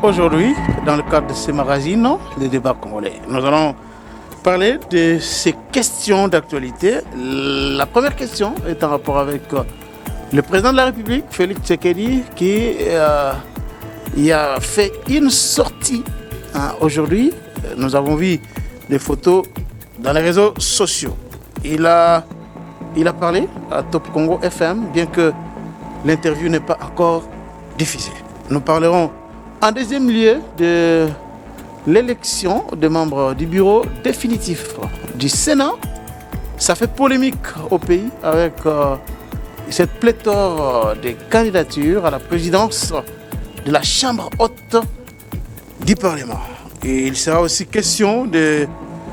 Aujourd'hui, dans le cadre de ce magazine, le débat congolais, nous allons parler de ces questions d'actualité. La première question est en rapport avec le président de la République, Félix Tshisekedi, qui a fait une sortie. Aujourd'hui, nous avons vu des photos dans les réseaux sociaux. Il a parlé à Top Congo FM, bien que l'interview n'est pas encore diffusée. Nous parlerons en deuxième lieu de l'élection des membres du bureau définitif du Sénat. Ça fait polémique au pays avec cette pléthore de candidatures à la présidence de la Chambre haute du Parlement. Et il sera aussi question de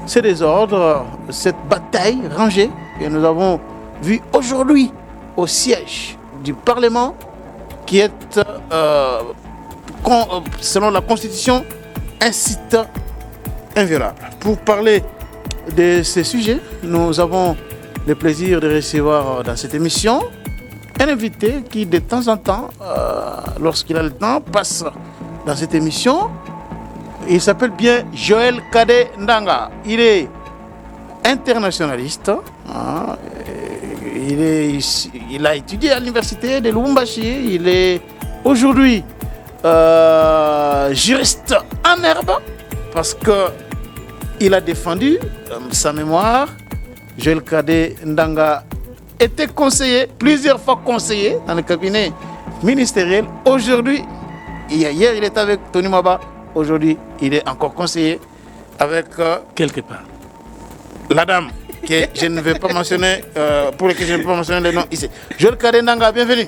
ces désordres, cette bataille rangée que nous avons vue aujourd'hui au siège du Parlement, qui est, selon la Constitution, un site inviolable. Pour parler de ces sujets, nous avons le plaisir de recevoir dans cette émission un invité qui, de temps en temps, lorsqu'il a le temps, passe dans cette émission. Il s'appelle bien Joël Kadé Ndanga. Il est internationaliste. Il a étudié à l'université de Lubumbashi. Il est aujourd'hui juriste en herbe parce qu'il a défendu sa mémoire. Joël Kadé Ndanga était conseiller, plusieurs fois conseiller dans le cabinet ministériel. Aujourd'hui, hier il était avec Tony Maba. Aujourd'hui, il est encore conseiller avec quelque part la dame que je ne vais pas mentionner, pour laquelle je ne vais pas mentionner le nom ici. Joël Kadé Ndanga, bienvenue.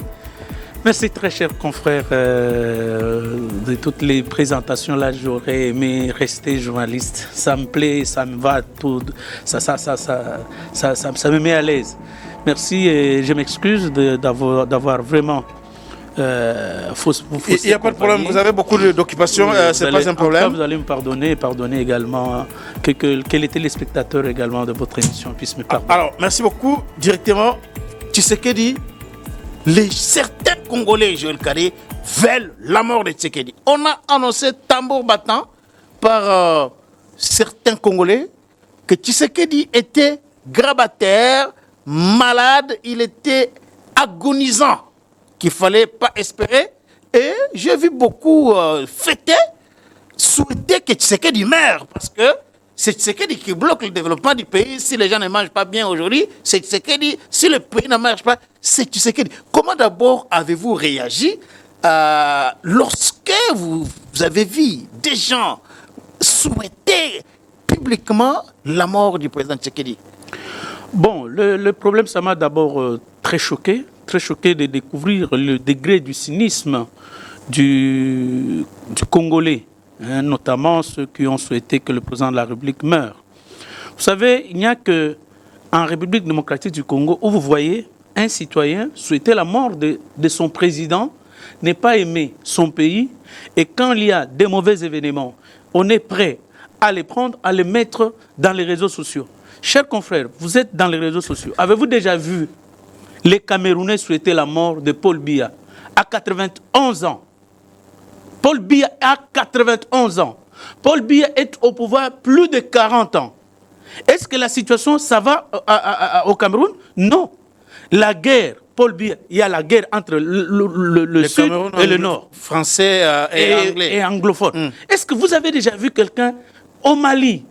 Merci très cher confrère. De toutes les présentations là, j'aurais aimé rester journaliste. Ça me plaît, ça me va tout, ça me met à l'aise. Merci et je m'excuse d'avoir vraiment. Il n'y a pas de problème, vous avez beaucoup d'occupations, c'est pas un problème. Vous allez me pardonner également que les téléspectateurs également de votre émission puissent me pardonner. Alors, merci beaucoup. Directement, Tshisekedi, certains Congolais, Joël Kadé, veulent la mort de Tshisekedi. On a annoncé tambour battant par certains Congolais que Tshisekedi était grabataire, malade, il était agonisant, qu'il ne fallait pas espérer. Et j'ai vu beaucoup fêter, souhaiter que Tshisekedi meure, parce que c'est Tshisekedi qui bloque le développement du pays. Si les gens ne mangent pas bien aujourd'hui, c'est Tshisekedi. Si le pays ne marche pas, c'est Tshisekedi. Comment d'abord avez-vous réagi lorsque vous avez vu des gens souhaiter publiquement la mort du président Tshisekedi? Bon, le problème, ça m'a d'abord très choqué de découvrir le degré du cynisme du Congolais, hein, notamment ceux qui ont souhaité que le président de la République meure. Vous savez, il n'y a qu'en République démocratique du Congo où vous voyez un citoyen souhaiter la mort de son président, n'est pas aimer son pays, et quand il y a des mauvais événements, on est prêt à les prendre, à les mettre dans les réseaux sociaux. Chers confrères, vous êtes dans les réseaux sociaux. Avez-vous déjà vu les Camerounais souhaiter la mort de Paul Biya à 91 ans? Paul Biya a 91 ans. Paul Biya est au pouvoir plus de 40 ans. Est-ce que la situation, ça va au Cameroun? Non. La guerre, Paul Biya, il y a la guerre entre le sud Cameroun et le nord. Français et anglais. Et anglophone. Est-ce que vous avez déjà vu quelqu'un au Mali,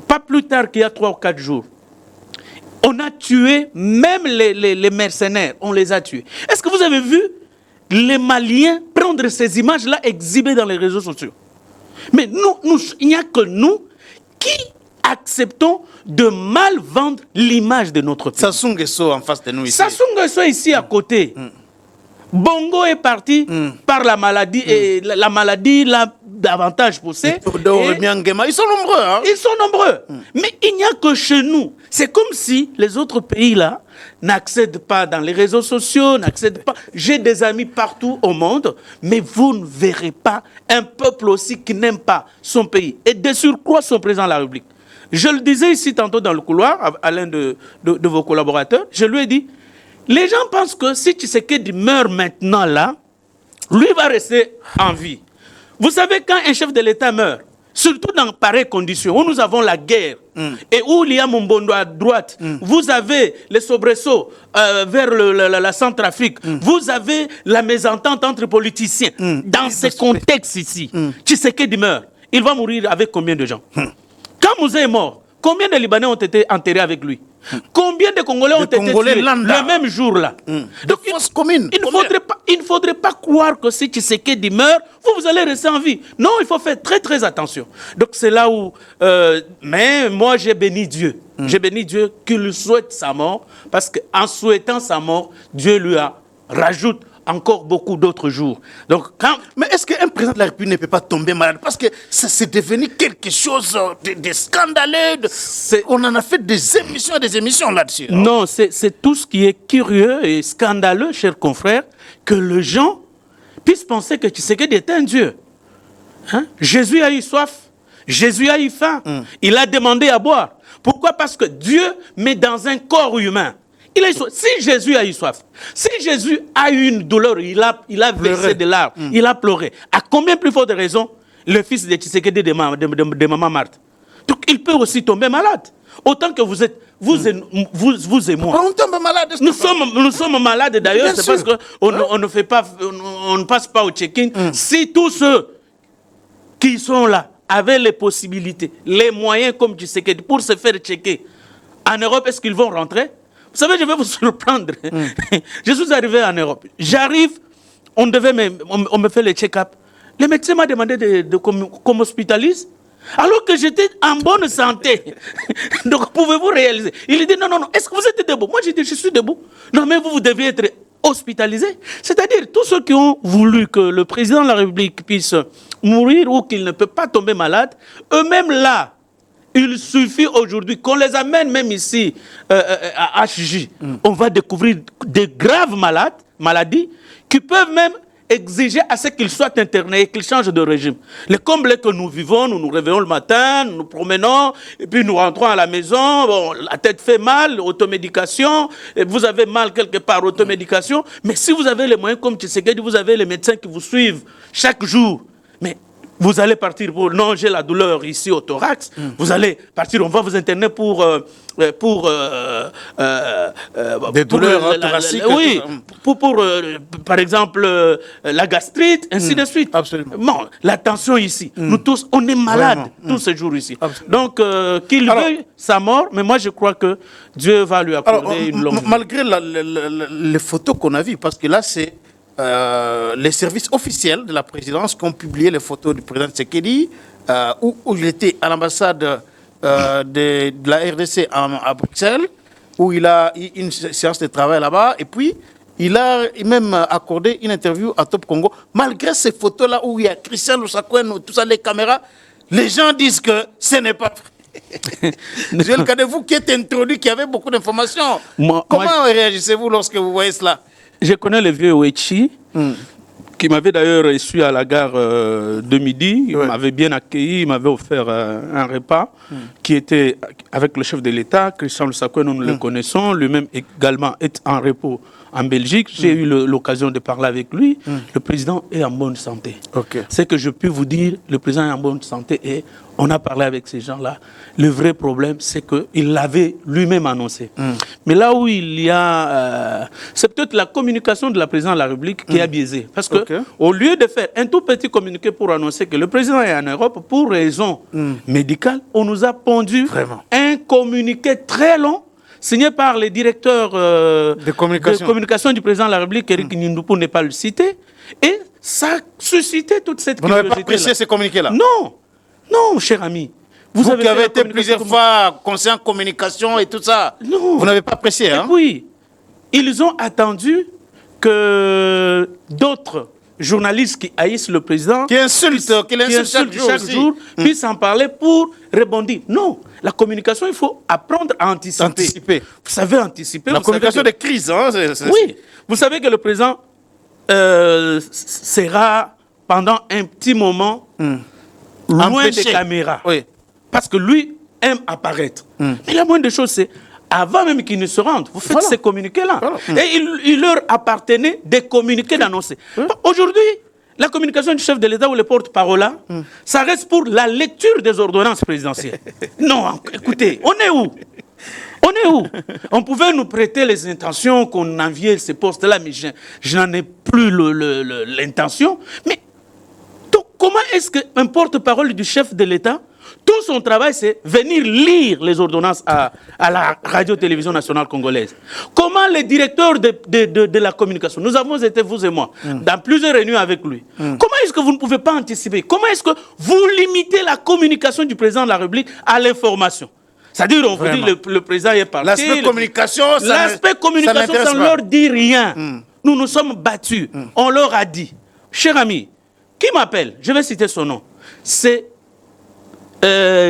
pas plus tard qu'il y a 3 ou 4 jours, on a tué même les mercenaires, on les a tués. Est-ce que vous avez vu les Maliens prendre ces images-là exhibées dans les réseaux sociaux? Mais il n'y a que nous qui acceptons de mal vendre l'image de notre pays. Sassou Nguesso en face de nous ici. Sassou Nguesso ici à côté. Bongo est parti par la maladie et la maladie l'a davantage poussé. Ils sont nombreux. Hein? Ils sont nombreux. Mais il n'y a que chez nous. C'est comme si les autres pays-là n'accèdent pas dans les réseaux sociaux, n'accèdent pas. J'ai des amis partout au monde, mais vous ne verrez pas un peuple aussi qui n'aime pas son pays. Et de surcroît, son président de la République. Je le disais ici tantôt dans le couloir à l'un de vos collaborateurs. Je lui ai dit, les gens pensent que si Tshisekedi meurt maintenant là, lui va rester en vie. Vous savez, quand un chef de l'État meurt, surtout dans pareilles conditions, où nous avons la guerre, et où il y a Mombondo à droite, vous avez les soubresauts vers la Centrafrique, vous avez la mésentente entre politiciens. Dans ces contextes ici, Tshisekedi meurt. Il va mourir avec combien de gens? Quand Mouzé est mort, combien de Libanais ont été enterrés avec lui? Combien de Congolais ont été tués le même jour-là? Donc, il ne faudrait pas croire que si Tshisekedi meurt, vous allez rester en vie. Non, il faut faire très très attention. Donc c'est là où... mais moi j'ai béni Dieu. J'ai béni Dieu qu'il souhaite sa mort, parce qu'en souhaitant sa mort, Dieu lui rajoute encore beaucoup d'autres jours. Donc, mais est-ce qu'un président de la République ne peut pas tomber malade? Parce que c'est devenu quelque chose de scandaleux. On en a fait des émissions là-dessus. Hein? Non, c'est tout ce qui est curieux et scandaleux, chers confrères, que les gens puissent penser que Tshisekedi est un Dieu. Hein? Jésus a eu soif, Jésus a eu faim, il a demandé à boire. Pourquoi? Parce que Dieu met dans un corps humain. Si Jésus a eu soif, si Jésus a eu une douleur, il a versé de larmes, il a pleuré, à combien plus forte raison le fils de Tshisekedi de maman Marthe? Donc il peut aussi tomber malade. Autant que vous êtes, vous et moi. On tombe malade. Nous sommes malades d'ailleurs, c'est parce qu'on ne fait pas, on ne passe pas au check-in. Si tous ceux qui sont là avaient les possibilités, les moyens comme Tshisekedi pour se faire checker en Europe, est-ce qu'ils vont rentrer? Vous savez, je vais vous surprendre. Je suis arrivé en Europe. J'arrive, on me fait le check-up. Le médecin m'a demandé qu'on m'hospitalise, alors que j'étais en bonne santé. Donc, pouvez-vous réaliser? Il dit, non, est-ce que vous êtes debout? Moi, j'ai dit, je suis debout. Non, mais vous devriez être hospitalisé. C'est-à-dire, tous ceux qui ont voulu que le président de la République puisse mourir ou qu'il ne peut pas tomber malade, eux-mêmes là, il suffit aujourd'hui qu'on les amène même ici à HJ. On va découvrir des graves maladies qui peuvent même exiger à ce qu'ils soient internés et qu'ils changent de régime. Le comble que nous vivons, nous nous réveillons le matin, nous nous promenons, et puis nous rentrons à la maison, bon, la tête fait mal, automédication, et vous avez mal quelque part, automédication. Mais si vous avez les moyens comme Tshisekedi, vous avez les médecins qui vous suivent chaque jour. Mais vous allez partir pour... Non, j'ai la douleur ici au thorax. Vous allez partir, on va vous interner pour des douleurs thoraciques. Oui, par exemple, la gastrite, ainsi de suite. Absolument. Bon, la tension ici. Nous tous, on est malades tous ces jours ici. Donc, qu'il veuille sa mort, mais moi je crois que Dieu va lui accorder une longue vie. Malgré les photos qu'on a vues, parce que là c'est... les services officiels de la présidence qui ont publié les photos du président Tshisekedi où il était à l'ambassade de la RDC à Bruxelles, où il a eu une séance de travail là-bas, et puis il a même accordé une interview à Top Congo. Malgré ces photos-là où il y a Christian Lusakwen, tout ça, les caméras, les gens disent que ce n'est pas vrai. J'ai le cas de vous qui êtes introduit, qui avait beaucoup d'informations. Comment réagissez-vous lorsque vous voyez cela? Je connais le vieux Ouechi, qui m'avait d'ailleurs reçu à la gare de midi. Il m'avait bien accueilli, il m'avait offert un repas qui était avec le chef de l'État, Christian Lusakwen, nous le connaissons. Lui-même également est en repos en Belgique. J'ai eu l'occasion de parler avec lui. Le président est en bonne santé. C'est que je peux vous dire, le président est en bonne santé et on a parlé avec ces gens-là. Le vrai problème, c'est qu'il l'avait lui-même annoncé. Mais là où il y a... c'est peut-être la communication de la présidente de la République qui a biaisé. Parce que au lieu de faire un tout petit communiqué pour annoncer que le président est en Europe, pour raison médicale, on nous a pondu un communiqué très long signé par le directeur de communication du président de la République, Eric Nindou, pour ne pas le citer. Et ça a suscité toute cette curiosité. Vous n'avez pas apprécié ces communiqués-là? Non. Non, cher ami. Vous qui avez été plusieurs fois conseiller en communication et tout ça, non. Vous n'avez pas apprécié, hein? Oui. Ils ont attendu que d'autres journalistes qui haïssent le président, qui insultent chaque jour, puissent en parler pour rebondir. Non. La communication, il faut apprendre à anticiper. Vous savez anticiper. La communication des crises, hein? Oui. Vous savez que le président sera pendant un petit moment loin des caméras. Oui. Parce que lui aime apparaître. Mais la moindre des choses, c'est avant même qu'il ne se rende, vous faites ces communiqués-là. Et il leur appartenait de communiquer, d'annoncer. Aujourd'hui, la communication du chef de l'État ou le porte-parole, ça reste pour la lecture des ordonnances présidentielles. Non, écoutez, on est où? On est où? On pouvait nous prêter les intentions qu'on enviait ces postes-là, mais je n'en ai plus l'intention. Mais donc, comment est-ce qu'un porte-parole du chef de l'État, tout son travail, c'est venir lire les ordonnances à la radio-télévision nationale congolaise? Comment les directeurs de la communication, nous avons été, vous et moi, dans plusieurs réunions avec lui, comment est-ce que vous ne pouvez pas anticiper? Comment est-ce que vous limitez la communication du président de la République à l'information? C'est-à-dire, on vous dit, le président est parti. L'aspect communication, ça ne leur dit rien. Nous nous sommes battus. On leur a dit, cher ami, qui m'appelle? Je vais citer son nom. C'est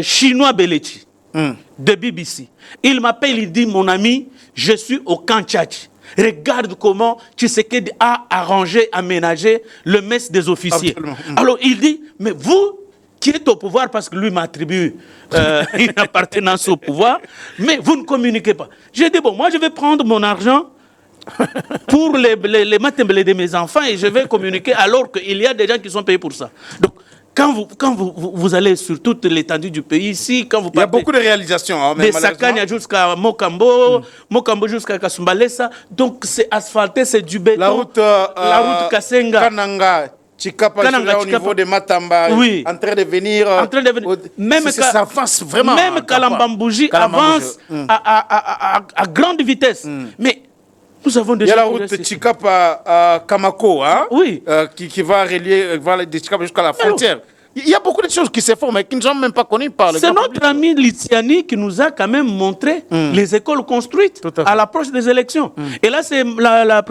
Chinois Belechi, de BBC. Il m'appelle, il dit, mon ami, je suis au camp Tchatch. Regarde comment Tshisekedi a arrangé, aménagé le mess des officiers. Alors, il dit, mais vous, qui êtes au pouvoir, parce que lui m'attribue une appartenance au pouvoir, mais vous ne communiquez pas. J'ai dit, bon, moi je vais prendre mon argent pour les matembele de mes enfants et je vais communiquer alors qu'il y a des gens qui sont payés pour ça. Donc, quand vous allez sur toute l'étendue du pays ici, quand vous partez... Il y a beaucoup de réalisations. Hein, de Sakania jusqu'à Mokambo, Mokambo jusqu'à Kasumbalesa. Donc, c'est asphalté, c'est du béton. La route Kasenga. Kananga. Chikapa, au niveau de Matamba, oui. En train de venir. Même ça avance vraiment. Même Kalambambouji avance à grande vitesse. Mais nous avons déjà. Il y a la route Chikapa à Kamako, hein, oui. Qui va relier de Chikapa jusqu'à la frontière. Il y a beaucoup de choses qui se font, mais qui ne sont même pas connues par le C'est notre ami Litiani qui nous a quand même montré les écoles construites à l'approche des élections. Et là, c'est la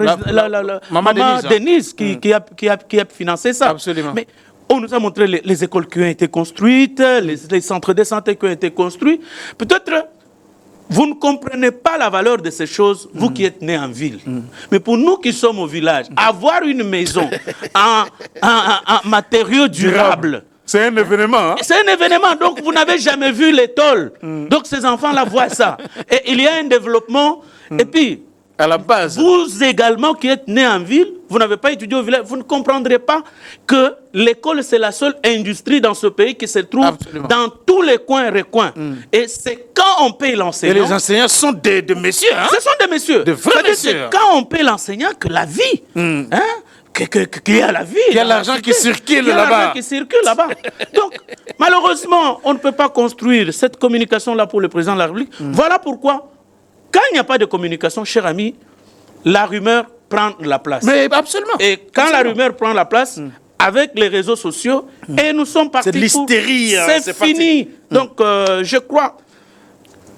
maman Denise qui a financé ça. Absolument. Mais on nous a montré les écoles qui ont été construites, les centres de santé qui ont été construits. Peut-être vous ne comprenez pas la valeur de ces choses, vous qui êtes nés en ville. Mais pour nous qui sommes au village, avoir une maison en matériaux durables, c'est un événement. Hein? C'est un événement. Donc, vous n'avez jamais vu l'étole. Donc, ces enfants-là voient ça. Et il y a un développement. Et puis, à la base, vous également qui êtes nés en ville, vous n'avez pas étudié au village, vous ne comprendrez pas que l'école, c'est la seule industrie dans ce pays qui se trouve dans tous les coins et recoins. Et c'est quand on paye l'enseignant... Et les enseignants sont des messieurs. Hein? Ce sont des messieurs. De vrais messieurs. C'est quand on paye l'enseignant que la vie... qu'il y a la vie. Il y a l'argent qui circule là-bas. Donc, malheureusement, on ne peut pas construire cette communication-là pour le président de la République. Voilà pourquoi, quand il n'y a pas de communication, cher ami, la rumeur prend la place. Mais absolument. Et quand la rumeur prend la place, avec les réseaux sociaux, et nous sommes partis. C'est de l'hystérie. C'est fini. Donc, je crois...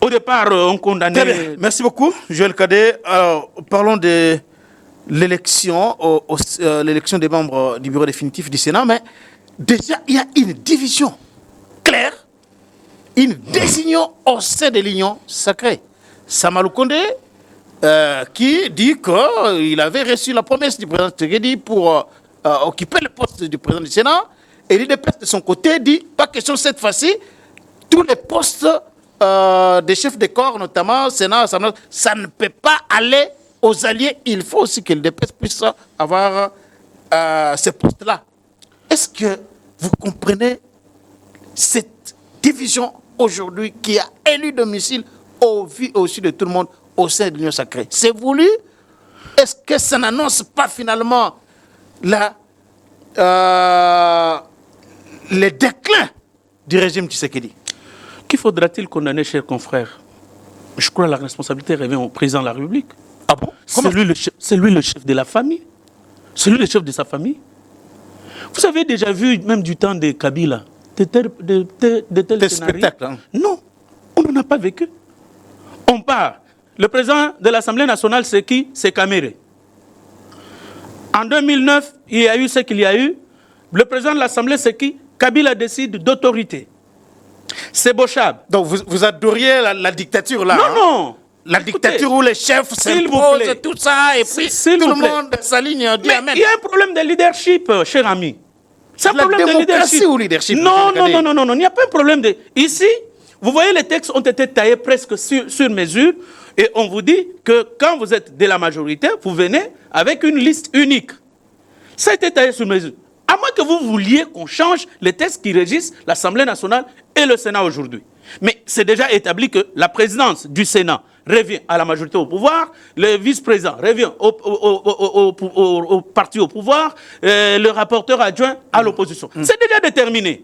Au départ, on condamnait... Merci beaucoup, Joël Cadet. Alors, parlons de... l'élection des membres du bureau définitif du Sénat, mais déjà, il y a une division claire, une décision au sein de l'Union sacrée. Samalou Kondé, qui dit qu'il avait reçu la promesse du président Tshisekedi pour occuper le poste du président du Sénat, et l'UDPS de son côté dit, pas question cette fois-ci, tous les postes des chefs de corps, notamment Sénat, Assemblée, ça ne peut pas aller aux alliés. Il faut aussi que l'UDPS puisse avoir ces postes-là. Est-ce que vous comprenez cette division aujourd'hui qui a élu domicile au vu aussi de tout le monde au sein de l'Union sacrée? C'est voulu? Est-ce que ça n'annonce pas finalement le déclin du régime Tshisekedi? Qui faudra-t-il condamner, chers confrères? Je crois que la responsabilité revient au président de la République. Ah bon? C'est lui le chef de la famille. C'est lui le chef de sa famille. Vous avez déjà vu, même du temps de Kabila, de tels spectacles, hein? Non, on n'en a pas vécu. On part. Le président de l'Assemblée nationale, c'est qui? C'est Kamere. En 2009, il y a eu ce qu'il y a eu. Le président de l'Assemblée, c'est qui? Kabila décide d'autorité. C'est Bochab. Donc vous adoriez la dictature là? Non, hein? Non. La dictature où les chefs s'imposent, tout ça, et puis tout le monde s'aligne. Mais il y a un problème de leadership, cher ami. C'est un problème de leadership ou leadership? Non, il n'y a pas un problème de... Ici, vous voyez, les textes ont été taillés presque sur mesure, et on vous dit que quand vous êtes de la majorité, vous venez avec une liste unique. Ça a été taillé sur mesure. que vous vouliez qu'on change les textes qui régissent l'Assemblée nationale et le Sénat aujourd'hui. Mais c'est déjà établi que la présidence du Sénat revient à la majorité au pouvoir, le vice-président revient au parti au pouvoir, le rapporteur adjoint à l'opposition. C'est déjà déterminé.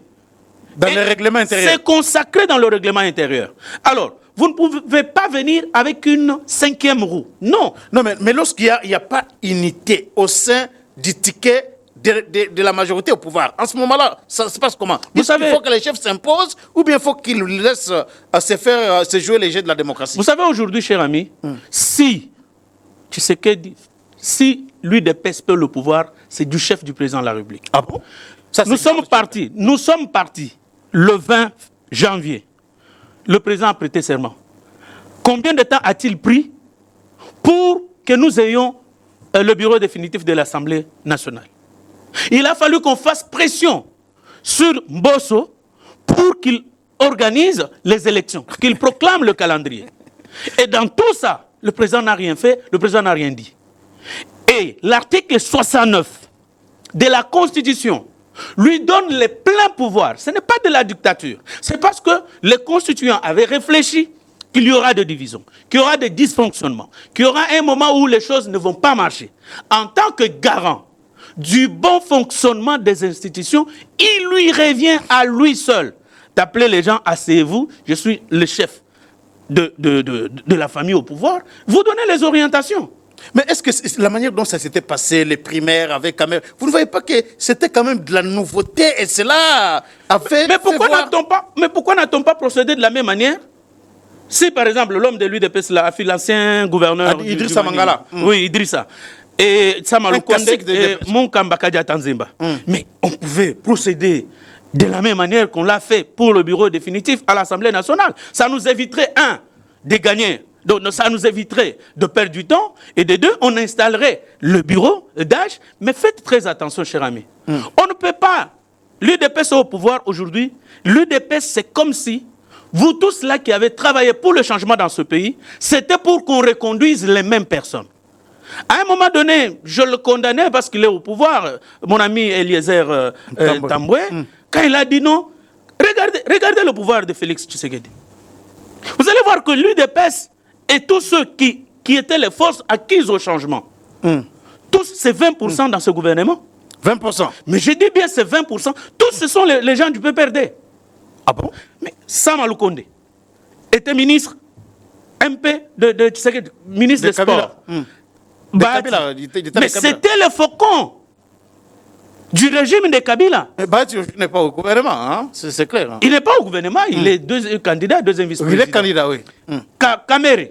Dans le règlement intérieur. C'est consacré dans le règlement intérieur. Alors, vous ne pouvez pas venir avec une 5e roue. Non. Non, mais lorsqu'il n'y a pas unité au sein du ticket de la majorité au pouvoir, en ce moment-là, ça se passe comment? Il faut que les chefs s'imposent ou bien il faut qu'ils laissent se jouer les jeux de la démocratie? Vous savez, aujourd'hui, cher ami, si l'UDPS peut le pouvoir, c'est du chef du président de la République. Ah bon? Nous sommes partis le 20 janvier. Le président a prêté serment. Combien de temps a-t-il pris pour que nous ayons le bureau définitif de l'Assemblée nationale? Il a fallu qu'on fasse pression sur Mbosso pour qu'il organise les élections, qu'il proclame le calendrier. Et dans tout ça, le président n'a rien fait, le président n'a rien dit. Et l'article 69 de la Constitution lui donne les pleins pouvoirs. Ce n'est pas de la dictature. C'est parce que les constituants avaient réfléchi qu'il y aura des divisions, qu'il y aura des dysfonctionnements, qu'il y aura un moment où les choses ne vont pas marcher. En tant que garant du bon fonctionnement des institutions, il lui revient à lui seul d'appeler les gens, asseyez-vous, je suis le chef de la famille au pouvoir, vous donnez les orientations. Mais est-ce que la manière dont ça s'était passé, les primaires avec Kamer, vous ne voyez pas que c'était quand même de la nouveauté et cela a fait... Mais pourquoi n'a-t-on pas procédé de la même manière? Si par exemple l'homme de l'UDPS a fait l'ancien gouverneur... Idrissa Mangala. Oui, Idrissa. Et Samalou Konde et Moukamba Tanzimba. Mais on pouvait procéder de la même manière qu'on l'a fait pour le bureau définitif à l'Assemblée nationale. Ça nous éviterait, de gagner. Donc ça nous éviterait de perdre du temps. Et de deux, on installerait le bureau d'âge. Mais faites très attention, cher ami. On ne peut pas... L'UDPS au pouvoir aujourd'hui. L'UDPS, c'est comme si vous tous là qui avez travaillé pour le changement dans ce pays, c'était pour qu'on reconduise les mêmes personnes. À un moment donné, je le condamnais parce qu'il est au pouvoir, mon ami Eliezer Tamboué, quand il a dit non, regardez le pouvoir de Félix Tshisekedi. Vous allez voir que l'UDPS et tous ceux qui étaient les forces acquises au changement, tous c'est 20% dans ce gouvernement. 20%. Mais je dis bien c'est 20%. Tous ce sont les gens du PPRD. Ah bon? Mais Samalou Konde était ministre MP de Tshisekedi, ministre des Sports. Mais c'était le faucon du régime de Kabila. Mais Bati n'est pas au gouvernement, hein? C'est clair. Hein? Il n'est pas au gouvernement, il est candidat, deuxième vice-président. Il est candidat, oui. Kamere.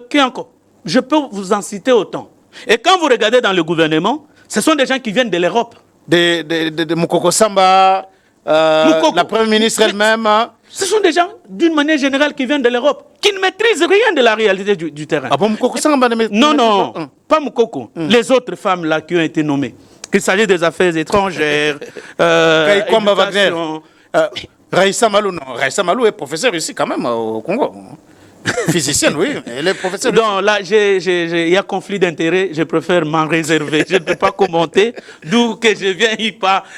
Qui encore? Je peux vous en citer autant. Et quand vous regardez dans le gouvernement, ce sont des gens qui viennent de l'Europe. De Moukoko Samba, la première ministre elle-même. Ce sont des gens, d'une manière générale, qui viennent de l'Europe, qui ne maîtrisent rien de la réalité du terrain. Ah bon, Moukoko Samba Non, pas Moukoko. Les autres femmes là qui ont été nommées. Qu'il s'agisse des affaires étrangères, Kwamba Wagner, Raissa Malou, non. Raissa Malou est professeur ici quand même au Congo. Physicienne, oui, elle est professeure. Non, là, il y a conflit d'intérêts, je préfère m'en réserver. Je ne peux pas commenter, d'où que je viens,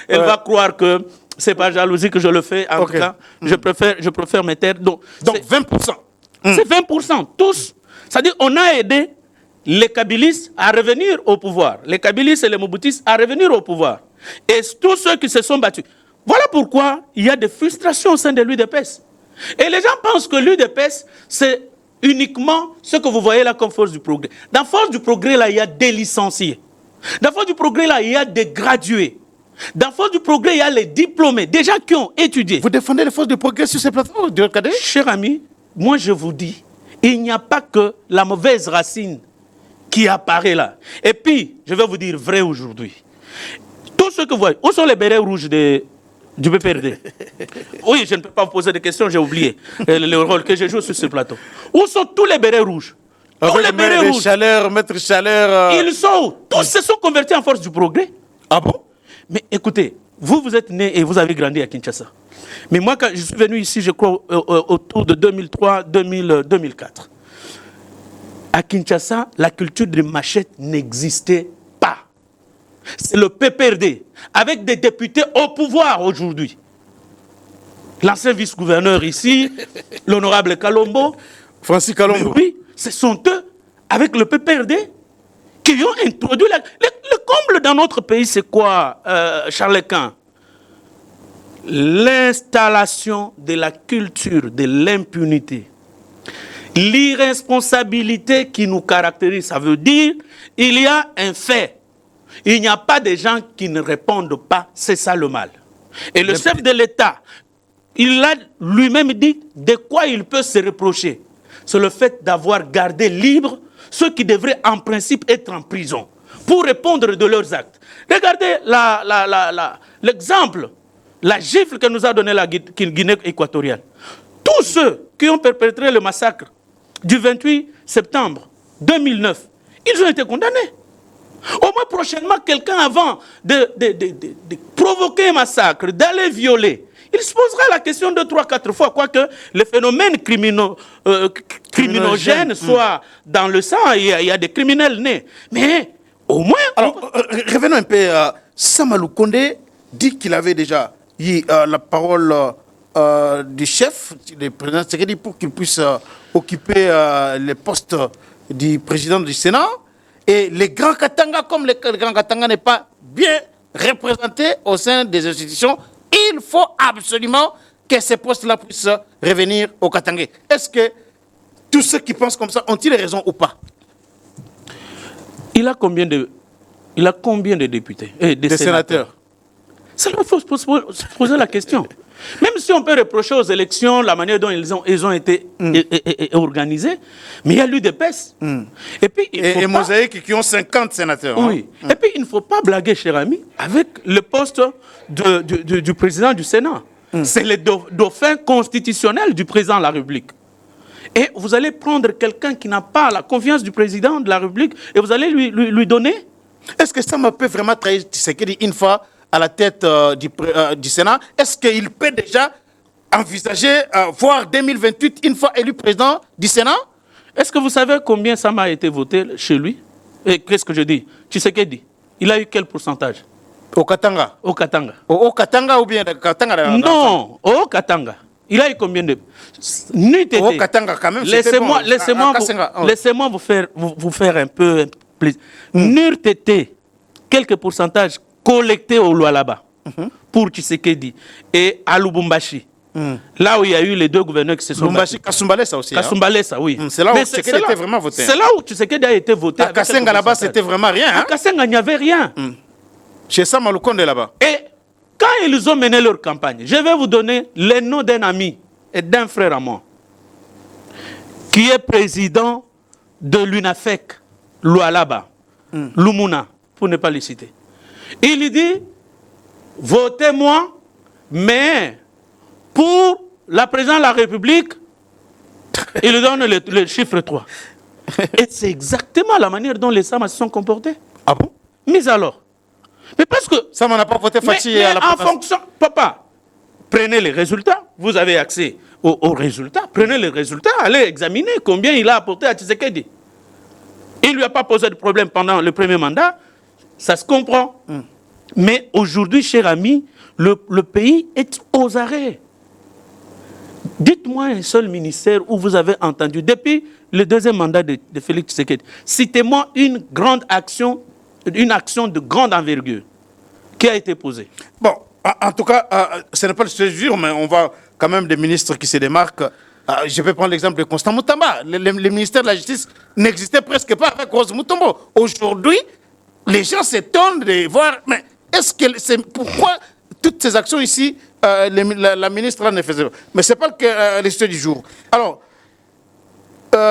elle va croire que c'est pas jalousie que je le fais. En tout cas, je préfère me taire. Donc 20%. C'est 20%, tous. C'est-à-dire on a aidé les Kabilistes à revenir au pouvoir. Les Kabilistes et les Mobutistes à revenir au pouvoir. Et tous ceux qui se sont battus. Voilà pourquoi il y a des frustrations au sein de l'UDPS. Et les gens pensent que l'UDPS, c'est uniquement ce que vous voyez là comme force du progrès. Dans force du progrès, là, il y a des licenciés. Dans force du progrès, là, il y a des gradués. Dans force du progrès, il y a les diplômés, des gens qui ont étudié. Vous défendez les forces du progrès sur ces plateformes de cadre? Cher ami, moi je vous dis, il n'y a pas que la mauvaise racine qui apparaît là. Et puis, je vais vous dire vrai aujourd'hui. Tout ce que vous voyez, où sont les bérets rouges du PPRD? Oui, je ne peux pas vous poser de questions, j'ai oublié le rôle que je joue sur ce plateau. Où sont tous les bérets rouges? Tous les bérets rouges. Maître Chaleur. Ils sont où? Tous se sont convertis en force du progrès. Ah bon? Mais écoutez, vous êtes né et vous avez grandi à Kinshasa. Mais moi, quand je suis venu ici, je crois, autour de 2003-2004, à Kinshasa, la culture de machette n'existait pas. c'est le PPRD, avec des députés au pouvoir aujourd'hui. L'ancien vice-gouverneur ici, l'honorable Kalombo. Francis Kalombo. Oui, ce sont eux, avec le PPRD, qui ont introduit... Le comble dans notre pays, c'est quoi, Charles Quint? L'installation de la culture de l'impunité. L'irresponsabilité qui nous caractérise, ça veut dire il y a un fait. Il n'y a pas de gens qui ne répondent pas, c'est ça le mal. Et le chef de l'État, il a lui-même dit de quoi il peut se reprocher. C'est le fait d'avoir gardé libre ceux qui devraient en principe être en prison pour répondre de leurs actes. Regardez l'exemple, la gifle que nous a donné la Guinée équatoriale. Tous ceux qui ont perpétré le massacre du 28 septembre 2009, ils ont été condamnés. Au moins prochainement, quelqu'un avant de provoquer un massacre, d'aller violer, il se posera la question 2, 3, 4 fois, quoique les phénomènes criminogènes soient dans le sang, il y a des criminels nés. Mais au moins... Alors, revenons un peu. Samalou Kondé dit qu'il avait déjà eu la parole du chef, du président Tshisekedi, pour qu'il puisse occuper le poste du président du Sénat. Et les grands Katanga, comme le grand Katanga n'est pas bien représenté au sein des institutions, il faut absolument que ces postes-là puissent revenir au Katangais. Est-ce que tous ceux qui pensent comme ça ont-ils raison ou pas? Il a combien de députés et des sénateurs? Ça, il faut se poser la question. Même si on peut reprocher aux élections la manière dont ils ont été organisés, mais il y a l'UDPS. Et puis, et Mosaïque qui ont 50 sénateurs. Oui. Et puis, il ne faut pas blaguer, cher ami, avec le poste du président du Sénat. C'est le dauphin constitutionnel du président de la République. Et vous allez prendre quelqu'un qui n'a pas la confiance du président de la République et vous allez lui donner. Est-ce que ça peut vraiment trahir Tshisekedi une fois à la tête du Sénat? Est-ce qu'il peut déjà envisager, voire 2028, une fois élu président du Sénat? Est-ce que vous savez combien ça a été voté chez lui? Et qu'est-ce que je dis? Tshisekedi, il a eu quel pourcentage? Au Katanga. Au Katanga. Au Katanga ou bien au Katanga? Non, au Katanga. Il a eu combien de... Au Katanga quand même, laissez-moi vous faire un peu plaisir. N'eût été quelques pourcentages collectés au Lualaba pour Tshisekedi et à Lubumbashi. Là où il y a eu les deux gouverneurs qui se sont battus. Kasumbalesa aussi. Kasumbalesa, oui. C'est là où Tshisekedi était vraiment voté. C'est là où Tshisekedi a été voté. À Kassenga là-bas, c'était vraiment rien. À Kassenga, il n'y avait rien. Chez Samalou Kondé là-bas. Et quand ils ont mené leur campagne, je vais vous donner le nom d'un ami et d'un frère à moi, qui est président de l'UNAFEC, Lualaba, Lumuna, pour ne pas le citer. Il dit, votez-moi, mais pour la présidence de la République, il donne le chiffre 3. Et c'est exactement la manière dont les Samas se sont comportés. Ah bon? Mais alors? Mais parce que... Ça m'en a pas voté Fachi à la en fonction... Papa, prenez les résultats. Vous avez accès aux résultats. Prenez les résultats. Allez examiner combien il a apporté à Tshisekedi. Il ne lui a pas posé de problème pendant le premier mandat. Ça se comprend. Mais aujourd'hui, cher ami, le pays est aux arrêts. Dites-moi un seul ministère où vous avez entendu, depuis le deuxième mandat de Félix Tshisekedi, citez-moi une grande action, une action de grande envergure qui a été posée. Bon, en tout cas, ce n'est pas le sujet du jour, mais on voit quand même des ministres qui se démarquent. Je vais prendre l'exemple de Constant Moutamba. Le ministère de la Justice n'existait presque pas avec Rose Mutombo. Aujourd'hui, les gens s'étonnent de voir... Mais est-ce que c'est pourquoi toutes ces actions ici, la ministre là ne faisait pas? Mais ce n'est pas le sujet du jour. Alors,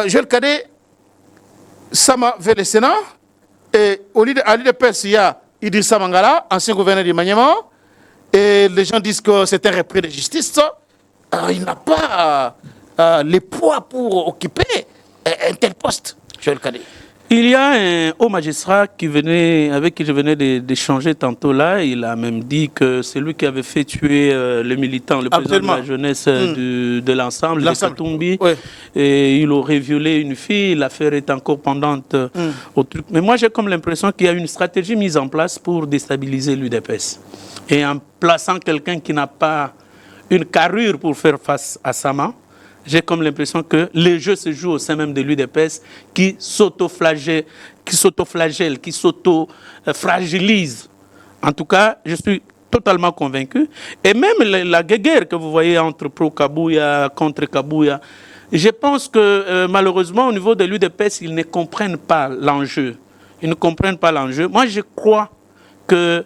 Joël Cadet, Sama vers le Sénat, et à l'UDPS, il y a Idrissa Mangala, ancien gouverneur du Maniema, et les gens disent que c'est un repris de justice. Il n'a pas le poids pour occuper un tel poste, Joël Cadet. Il y a un haut magistrat avec qui je venais d'échanger tantôt là. Il a même dit que c'est lui qui avait fait tuer le militant, le président de la jeunesse de l'ensemble, de Katumbi. Ouais. Et il aurait violé une fille. L'affaire est encore pendante au truc. Mais moi, j'ai comme l'impression qu'il y a une stratégie mise en place pour déstabiliser l'UDPS. Et en plaçant quelqu'un qui n'a pas une carrure pour faire face à Sama, j'ai comme l'impression que le jeu se joue au sein même de l'UDPS qui s'auto-flagelle, qui s'auto-fragilise. En tout cas, je suis totalement convaincu. Et même la guerre que vous voyez entre pro-Kabouya, contre Kabouya, je pense que malheureusement, au niveau de l'UDPS, ils ne comprennent pas l'enjeu. Ils ne comprennent pas l'enjeu. Moi, je crois que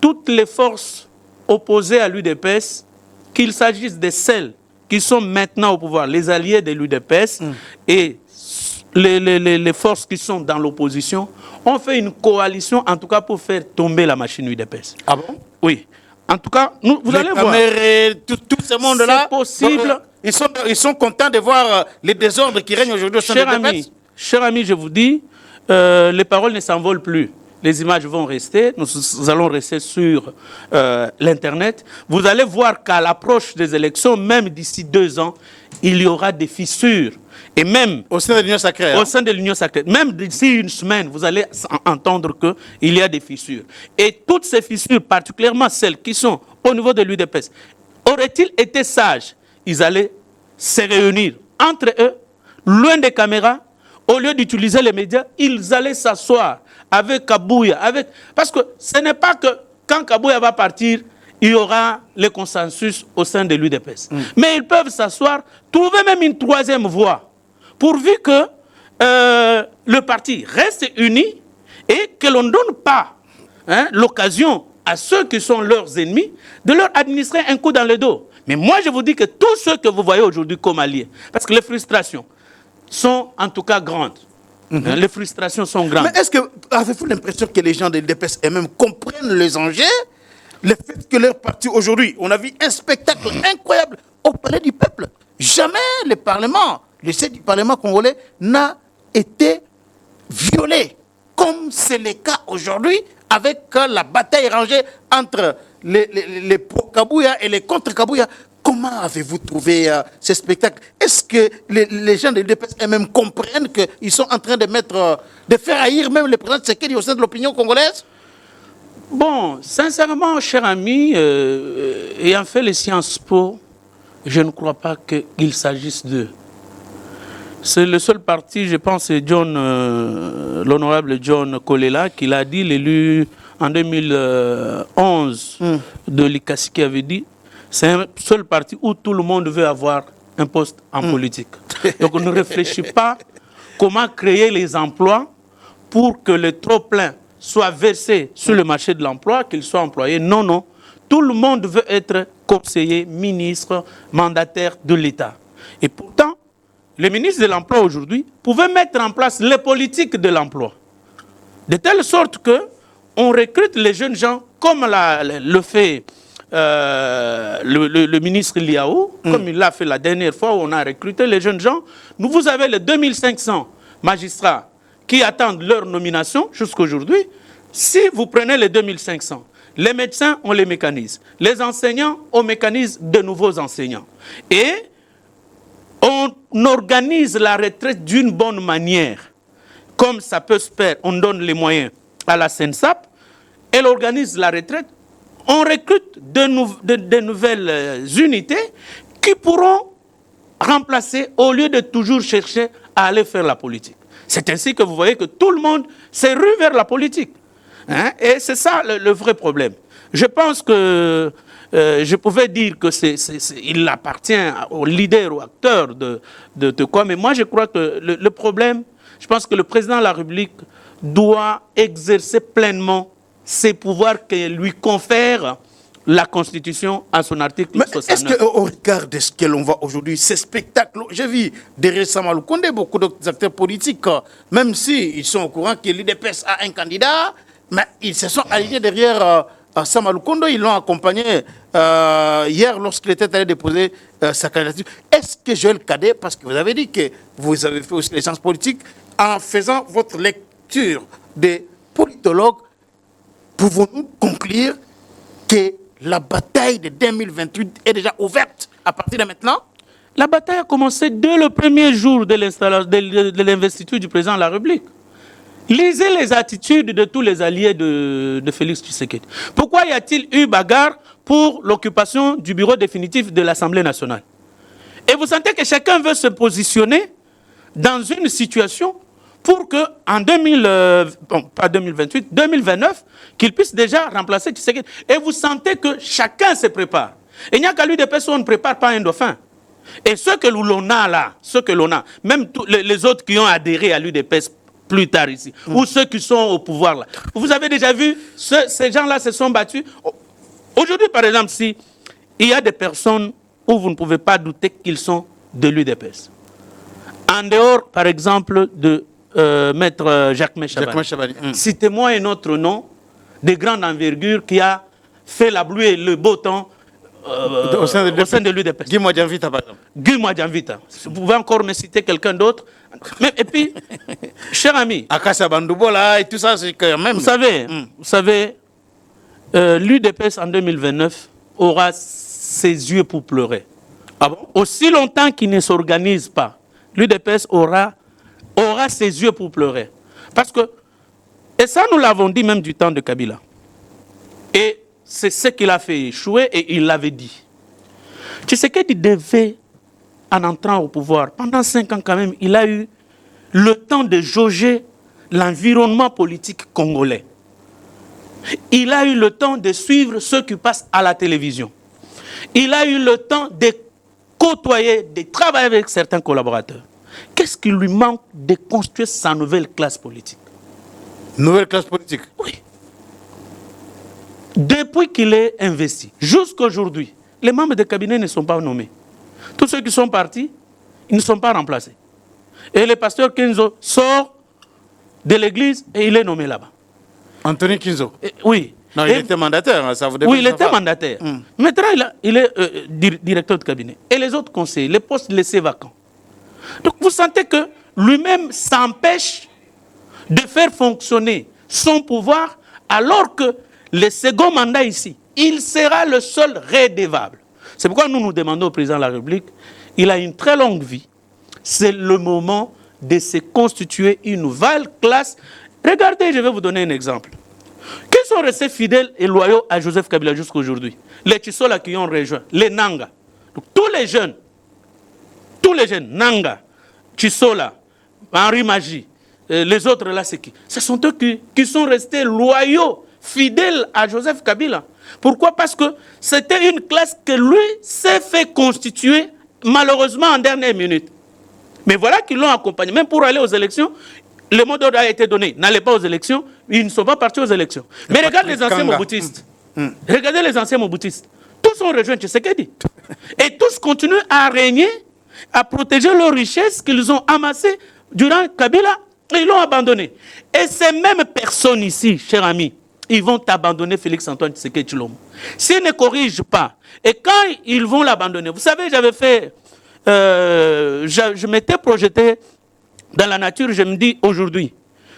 toutes les forces opposées à l'UDPS, qu'il s'agisse de celles qui sont maintenant au pouvoir, les alliés de l'UDPS et les forces qui sont dans l'opposition, ont fait une coalition, en tout cas pour faire tomber la machine UDPS. Ah bon? Oui. En tout cas, vous allez voir. Tout ce monde-là, c'est possible. Ils sont contents de voir les désordres qui règnent aujourd'hui au sein de l'UDPS. Cher ami, je vous dis, les paroles ne s'envolent plus. Les images vont rester, nous allons rester sur l'Internet. Vous allez voir qu'à l'approche des élections, même d'ici 2 ans, il y aura des fissures. Et même au sein de l'Union sacrée. Au sein de l'Union sacrée. Même d'ici une semaine, vous allez entendre qu'il y a des fissures. Et toutes ces fissures, particulièrement celles qui sont au niveau de l'UDPS, auraient-ils été sages? Ils allaient se réunir entre eux, loin des caméras, au lieu d'utiliser les médias, ils allaient s'asseoir avec Kabouya. Parce que ce n'est pas que quand Kabouya va partir, il y aura le consensus au sein de l'UDPS. Mais ils peuvent s'asseoir, trouver même une troisième voie, pourvu que le parti reste uni et que l'on ne donne pas l'occasion à ceux qui sont leurs ennemis de leur administrer un coup dans le dos. Mais moi, je vous dis que tous ceux que vous voyez aujourd'hui comme alliés, parce que les frustrations sont en tout cas grandes. Les frustrations sont grandes. Mais est-ce que avez-vous l'impression que les gens de l'UDPS eux-mêmes comprennent les enjeux? Le fait que leur parti aujourd'hui, on a vu un spectacle incroyable au Palais du Peuple. Jamais le Parlement, le siège du Parlement congolais n'a été violé, comme c'est le cas aujourd'hui avec la bataille rangée entre les pro-Kabouya et les contre-Kabouya. Comment avez-vous trouvé ce spectacle? Est-ce que les gens de l'UDPS eux-mêmes comprennent qu'ils sont en train de faire haïr même le président Tshisekedi au sein de l'opinion congolaise? Bon, sincèrement, cher ami, ayant fait les Sciences Po, je ne crois pas qu'il s'agisse d'eux. C'est le seul parti, je pense, c'est l'honorable John Kolela, qui l'a dit, l'élu en 2011 de l'ICASI, qui avait dit c'est un seul parti où tout le monde veut avoir un poste en politique. Donc on ne réfléchit pas comment créer les emplois pour que le trop-plein soit versé sur le marché de l'emploi, qu'il soit employé. Non, non. Tout le monde veut être conseiller, ministre, mandataire de l'État. Et pourtant, le ministre de l'Emploi aujourd'hui pouvait mettre en place les politiques de l'emploi. De telle sorte qu'on recrute les jeunes gens comme le fait le ministre Liao, comme il l'a fait la dernière fois où on a recruté les jeunes gens. Vous avez les 2500 magistrats qui attendent leur nomination jusqu'à aujourd'hui. Si vous prenez les 2500, les médecins, on les mécanise. Les enseignants, on mécanise de nouveaux enseignants. Et on organise la retraite d'une bonne manière. Comme ça peut se faire, on donne les moyens à la SENSAP. Elle organise la retraite. On recrute de nouvelles unités qui pourront remplacer au lieu de toujours chercher à aller faire la politique. C'est ainsi que vous voyez que tout le monde s'est rue vers la politique. Et c'est ça le vrai problème. Je pense que je pouvais dire qu'il appartient aux leaders, aux acteurs de quoi, mais moi je crois que le problème, je pense que le président de la République doit exercer pleinement ses pouvoirs que lui confère la Constitution à son article 69. Est-ce qu'au regard de ce que l'on voit aujourd'hui, ces spectacles, j'ai vu derrière Sama Lukonde beaucoup d'autres acteurs politiques, même s'ils sont au courant que l'UDPS a un candidat, mais ils se sont alignés derrière Sama Lukonde, ils l'ont accompagné hier lorsqu'il était allé déposer sa candidature. Est-ce que Joël Cadet, parce que vous avez dit que vous avez fait aussi les sciences politiques, en faisant votre lecture des politologues, pouvons-nous conclure que la bataille de 2028 est déjà ouverte à partir de maintenant? La bataille a commencé dès le premier jour de l'investiture du président de la République. Lisez les attitudes de tous les alliés de Félix Tshisekedi. Pourquoi y a-t-il eu bagarre pour l'occupation du bureau définitif de l'Assemblée nationale? Et vous sentez que chacun veut se positionner dans une situation pour que en 2029, qu'il puisse déjà remplacer Tshisekedi. Et vous sentez que chacun se prépare. Et il n'y a qu'à l'UDPS où on ne prépare pas un dauphin. Et ce que l'on a là, même les autres qui ont adhéré à l'UDPS plus tard ici, ou ceux qui sont au pouvoir là. Vous avez déjà vu, ces gens-là se sont battus. Aujourd'hui, par exemple, si il y a des personnes où vous ne pouvez pas douter qu'ils sont de l'UDPS. En dehors, par exemple, de Maître Jacquemain Chabani. Citez-moi un autre nom de grande envergure qui a fait la pluie et le beau temps au sein de l'UDPS. Guy Mwadjanvita, par exemple. Guy Mwadjanvita. Vous pouvez encore me citer quelqu'un d'autre. Et puis, cher ami, Akassa Bandoubola et tout ça, c'est quand même... Vous savez, l'UDPS en 2029 aura ses yeux pour pleurer. Ah bon? Aussi longtemps qu'il ne s'organise pas, l'UDPS aura ses yeux pour pleurer. Parce que, et ça nous l'avons dit même du temps de Kabila. Et c'est ce qu'il a fait échouer et il l'avait dit. Tshisekedi devait, en entrant au pouvoir, pendant 5 ans quand même, il a eu le temps de jauger l'environnement politique congolais. Il a eu le temps de suivre ce qui passe à la télévision. Il a eu le temps de côtoyer, de travailler avec certains collaborateurs. Qu'est-ce qui lui manque de construire sa nouvelle classe politique? Nouvelle classe politique? Oui. Depuis qu'il est investi, jusqu'à aujourd'hui, les membres du cabinet ne sont pas nommés. Tous ceux qui sont partis, ils ne sont pas remplacés. Et le pasteur Kenzo sort de l'église et il est nommé là-bas. Anthony Kinzo? Oui. Non, il était mandataire, hein, ça vous Oui, il était mandataire. Maintenant, il est directeur de cabinet. Et les autres conseillers, les postes laissés vacants. Donc vous sentez que lui-même s'empêche de faire fonctionner son pouvoir alors que le second mandat ici, il sera le seul rédévable. C'est pourquoi nous nous demandons au président de la République, il a une très longue vie. C'est le moment de se constituer une nouvelle classe. Regardez, je vais vous donner un exemple. Qui sont restés fidèles et loyaux à Joseph Kabila jusqu'à aujourd'hui? Les Tshisola qui ont rejoint, les Nanga. Donc, tous les jeunes, Nanga, Tshisola, Henri Magie, les autres là, c'est qui? Ce sont eux qui sont restés loyaux, fidèles à Joseph Kabila. Pourquoi? Parce que c'était une classe que lui s'est fait constituer, malheureusement, en dernière minute. Mais voilà qu'ils l'ont accompagné. Même pour aller aux élections, le mot d'ordre a été donné. N'allez pas aux élections, ils ne sont pas partis aux élections. Mais regarde les anciens moboutistes. Regardez les anciens moboutistes. Tous ont rejoint Tshisekedi. Et tous continuent à régner, à protéger leurs richesses qu'ils ont amassées durant Kabila, et ils l'ont abandonné. Et ces mêmes personnes ici, chers amis, ils vont abandonner Félix-Antoine Tshisekedi Tshilombo. S'ils ne corrigent pas, et quand ils vont l'abandonner, vous savez, j'avais fait, je m'étais projeté dans la nature, je me dis aujourd'hui,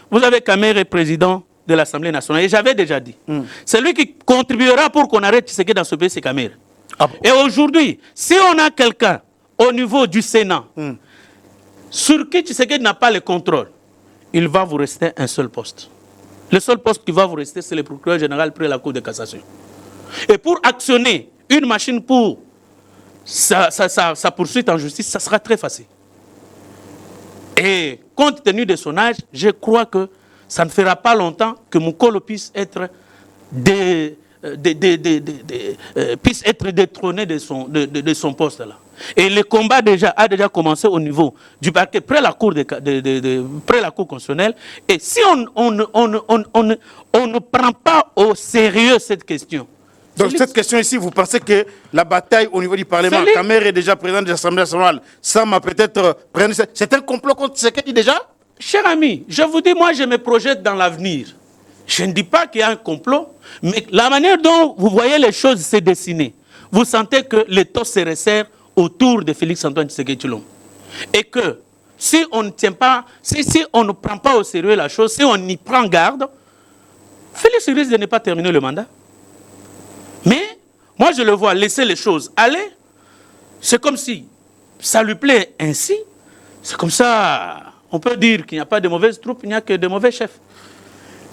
vous avez Kamer est président de l'Assemblée nationale, et j'avais déjà dit, celui qui contribuera pour qu'on arrête Tshisekedi dans ce pays, c'est Kamer. Ah bon? Et aujourd'hui, si on a quelqu'un au niveau du Sénat, sur qui Tshisekedi n'a pas le contrôle, il va vous rester un seul poste. Le seul poste qui va vous rester, c'est le procureur général près la Cour de cassation. Et pour actionner une machine pour sa poursuite en justice, ça sera très facile. Et compte tenu de son âge, je crois que ça ne fera pas longtemps que Mukolo puisse être détrôné de son poste là. Et le combat a déjà commencé au niveau du parquet près la cour constitutionnelle. Et si on ne prend pas au sérieux cette question. Donc cette question ici, vous pensez que la bataille au niveau du Parlement, Kamer est déjà président de l'Assemblée nationale, Sama peut-être c'est un complot contre Tshisekedi déjà? Cher ami, je vous dis, moi je me projette dans l'avenir. Je ne dis pas qu'il y a un complot, mais la manière dont vous voyez les choses se dessiner, vous sentez que les taux se resserrent autour de Félix-Antoine Tshisekedi Tshilombo. Et que si on ne tient pas, si on ne prend pas au sérieux la chose, si on y prend garde, Félix risque de ne pas terminer le mandat. Mais moi, je le vois laisser les choses aller. C'est comme si ça lui plaît ainsi. C'est comme ça, on peut dire qu'il n'y a pas de mauvaises troupes, il n'y a que de mauvais chefs.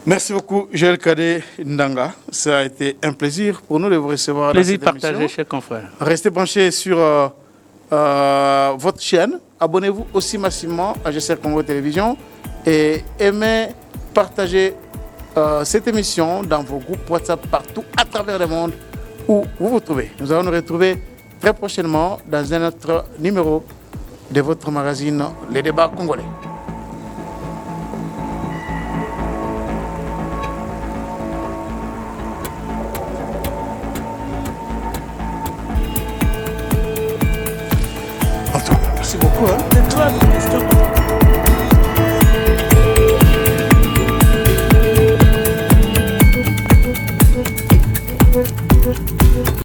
Merci beaucoup, Joël Kadé Ndanga. Ça a été un plaisir pour nous de vous recevoir. Plaisir partagé, chers confrères. Restez branchés sur votre chaîne. Abonnez-vous aussi massivement à GCR Congo Télévision et aimez, partagez cette émission dans vos groupes WhatsApp partout à travers le monde où vous vous trouvez. Nous allons nous retrouver très prochainement dans un autre numéro de votre magazine Les Débats Congolais. Merci beaucoup.